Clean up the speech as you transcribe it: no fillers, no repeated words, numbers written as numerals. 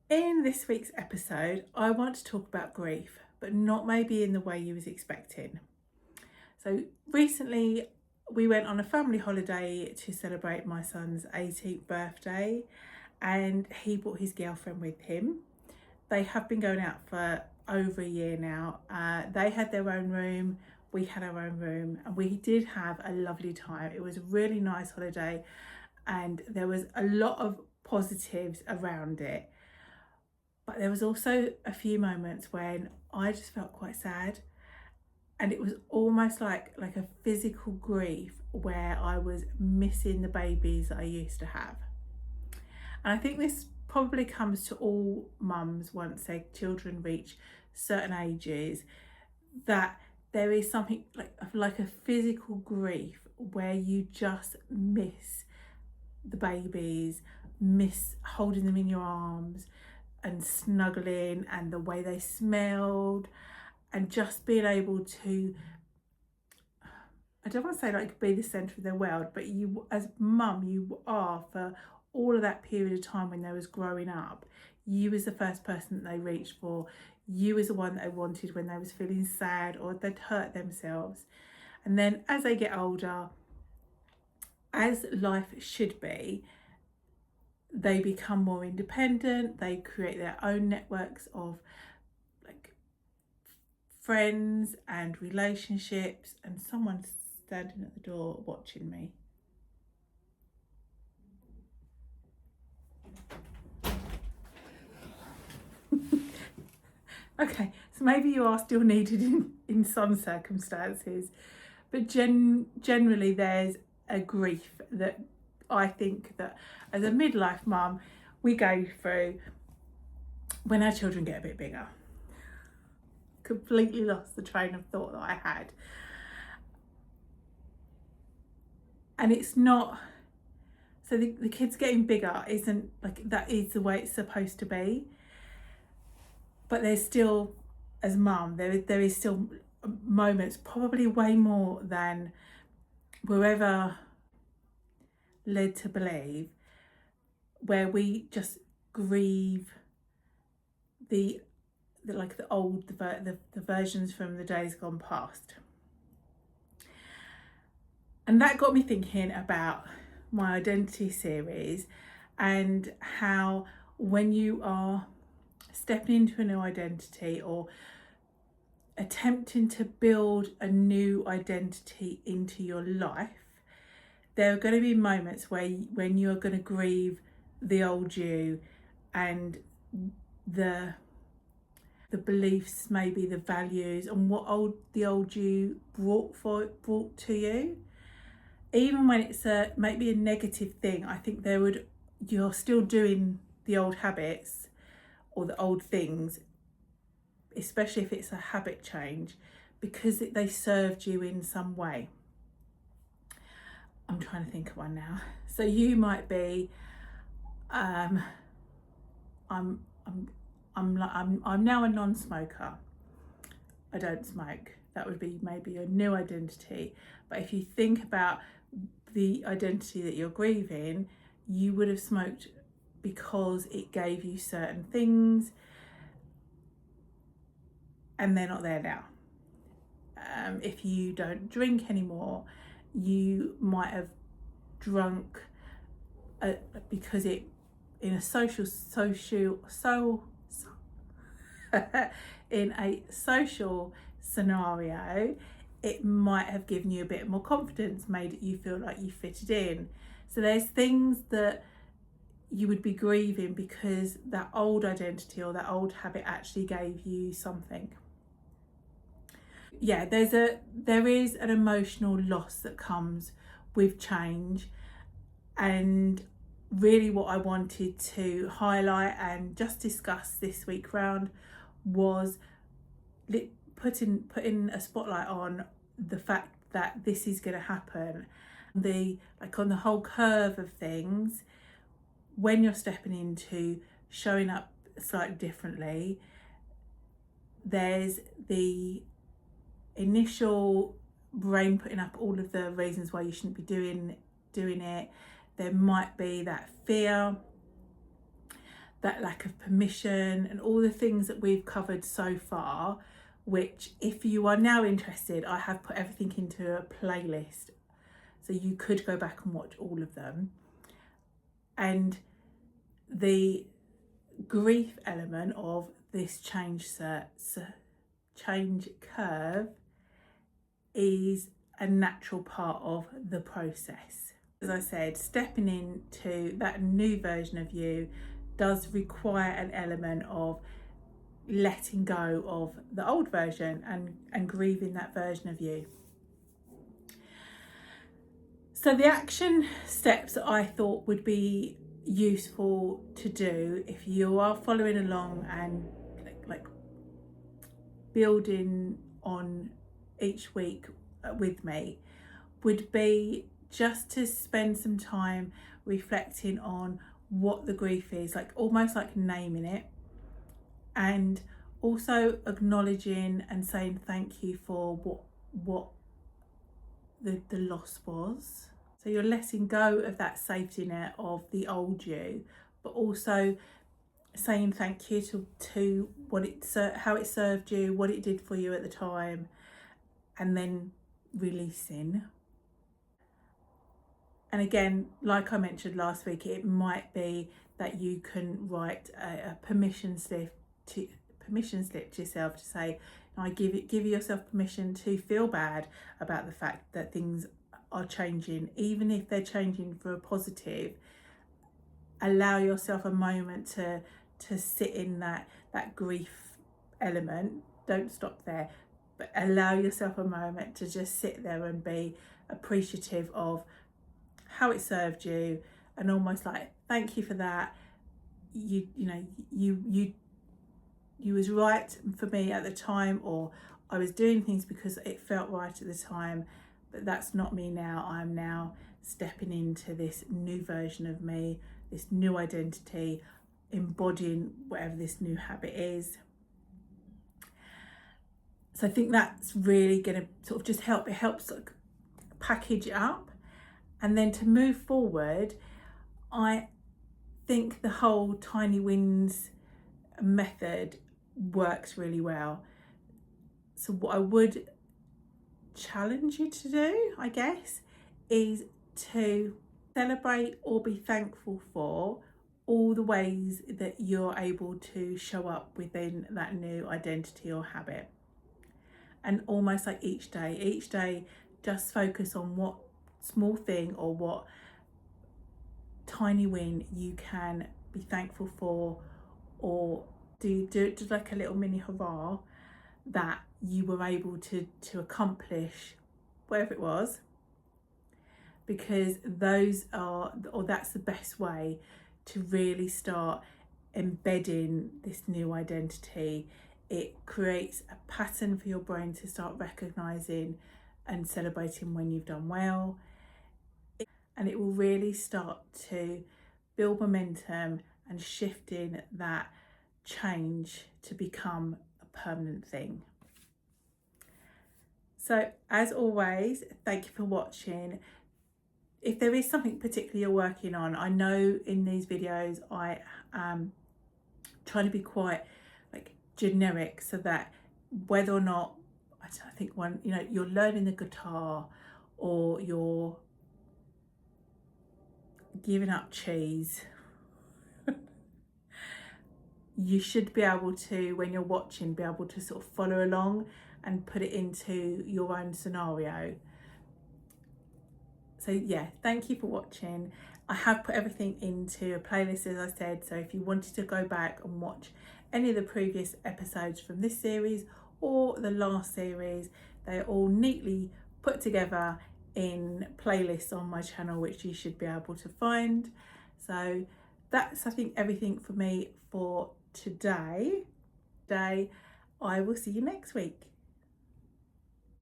In this week's episode, I want to talk about grief, but not maybe in the way you was expecting. So recently we went on a family holiday to celebrate my son's 18th birthday, and he brought his girlfriend with him. They have been going out for over a year now. They had their own room, we had our own room, and we did have a lovely time. It was a really nice holiday and there was a lot of positives around it. But there was also a few moments when I just felt quite sad, and it was almost like a physical grief where I was missing the babies that I used to have. And I think this probably comes to all mums once their children reach certain ages, that there is something like a physical grief where you just miss the babies, miss holding them in your arms and snuggling, and the way they smelled, and just being able to, I don't want to say like be the centre of their world, but you as mum, you are for all of that period of time when they was growing up. You was the first person that they reached for. You was the one that they wanted when they was feeling sad or they'd hurt themselves. And then as they get older, as life should be, they become more independent. They create their own networks of like friends and relationships, and someone's standing at the door watching me. Okay, so maybe you are still needed in some circumstances, but generally there's a grief that I think that as a midlife mum we go through when our children get a bit bigger. Completely lost the train of thought that I had. And it's not, so the kids getting bigger isn't like that is the way it's supposed to be. But there's still, as mum, there is still moments, probably way more than we're ever led to believe, where we just grieve the versions from the days gone past. And that got me thinking about my identity series, and how when you are stepping into a new identity or attempting to build a new identity into your life, there are going to be moments when you're going to grieve the old you and the beliefs, maybe the values, and what the old you brought to you. Even when it's maybe a negative thing, I think you're still doing the old habits or the old things, especially if it's a habit change, because they served you in some way. I'm trying to think of one now. So you might be, I'm now a non-smoker. I don't smoke. That would be maybe a new identity. But if you think about the identity that you're grieving, you would have smoked because it gave you certain things, and they're not there now. If you don't drink anymore, you might have drunk because it in a social in a social scenario, it might have given you a bit more confidence, made you feel like you fitted in. So there's things that you would be grieving because that old identity or that old habit actually gave you something. Yeah, there is an emotional loss that comes with change, and really what I wanted to highlight and just discuss this week round was putting a spotlight on the fact that this is going to happen. On the whole curve of things, when you're stepping into showing up slightly differently, there's the initial brain putting up all of the reasons why you shouldn't be doing it. There might be that fear, that lack of permission, and all the things that we've covered so far, which if you are now interested, I have put everything into a playlist, so you could go back and watch all of them. And the grief element of this change curve is a natural part of the process. As I said, stepping into that new version of you does require an element of letting go of the old version and grieving that version of you. So the action steps that I thought would be useful to do if you are following along and like building on each week with me would be just to spend some time reflecting on what the grief is, like almost like naming it, and also acknowledging and saying thank you for what the loss was. So you're letting go of that safety net of the old you, but also saying thank you to what how it served you, what it did for you at the time, and then releasing. And again, like I mentioned last week, it might be that you can write a permission slip to yourself to say, give yourself permission to feel bad about the fact that things are changing, even if they're changing for a positive. Allow yourself a moment to sit in that grief element. Don't stop there, but allow yourself a moment to just sit there and be appreciative of how it served you, and almost like thank you for that. You was right for me at the time, or I was doing things because it felt right at the time, but that's not me now. I'm now stepping into this new version of me, this new identity, embodying whatever this new habit is. So I think that's really going to sort of just help. It helps like package it up, and then to move forward, I think the whole tiny wins method works really well. So what I would challenge you to do, I guess, is to celebrate or be thankful for all the ways that you're able to show up within that new identity or habit. And almost like each day, just focus on what small thing or what tiny win you can be thankful for, or do like a little mini hurrah that you were able to accomplish whatever it was, because that's the best way to really start embedding this new identity. It creates a pattern for your brain to start recognizing and celebrating when you've done well, and it will really start to build momentum and shifting that change to become a permanent thing. So as always, thank you for watching. If there is something particularly you're working on, I know in these videos I am trying to be quite like generic, so that whether or not, I think you're learning the guitar, or you're giving up cheese, you should be able to, when you're watching, be able to sort of follow along and put it into your own scenario. So yeah, thank you for watching. I have put everything into a playlist, as I said, so if you wanted to go back and watch any of the previous episodes from this series or the last series, they're all neatly put together in playlists on my channel, which you should be able to find. So that's, I think, everything for me for today. I will see you next week.